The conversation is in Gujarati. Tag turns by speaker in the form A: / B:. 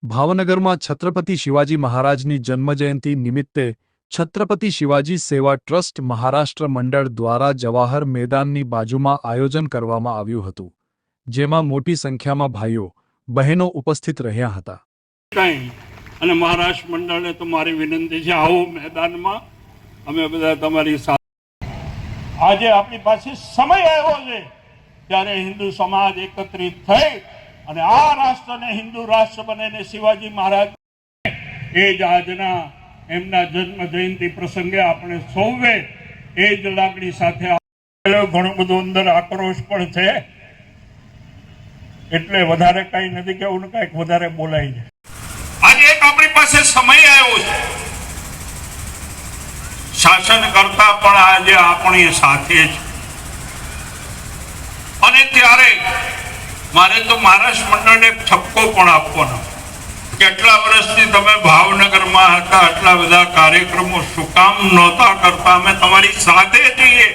A: ભાવનગરમાં છત્રપતિ શિવાજી મહારાજની જન્મજયંતિ નિમિત્તે છત્રપતિ શિવાજી સેવા ટ્રસ્ટ મહારાષ્ટ્ર મંડળ દ્વારા જવાહર મેદાનની બાજુમાં આયોજન કરવામાં આવ્યું હતું, જેમાં મોટી સંખ્યામાં ભાઈઓ બહેનો ઉપસ્થિત રહ્યા હતા.
B: અને મહારાષ્ટ્ર મંડળને તો મારી વિનંતી છે, આવો મેદાનમાં અમે બધા તમારી સાથે. આજે આપણી પાસે સમય આવ્યો છે ત્યારે હિન્દુ સમાજ એકત્રિત થઈ અને આ રાષ્ટ્રને હિન્દુ રાષ્ટ્ર બને શિવાજી મહારાજ એ જ આજના એમના જન્મ જયંતિ પ્રસંગે આપણે સૌએ એ જ લાગણી સાથે ઘણો બધો અંદર આક્રોશ પણ છે, એટલે વધારે કઈ નથી કેવું ને કઈક વધારે બોલાય છે. આજે એક આપણી પાસે સમય આવ્યો છે, શાસન કરતા પણ આજે આપણી સાથે છે. અને ત્યારે મારે તો મહારાષ્ટ્ર મંડળને ઠપકો પણ આપવાનો, કેટલા વર્ષથી તમે ભાવનગરમાં હતા, આટલા બધા કાર્યક્રમો શું કામ નહોતા કરતા? અમે તમારી સાથે છીએ.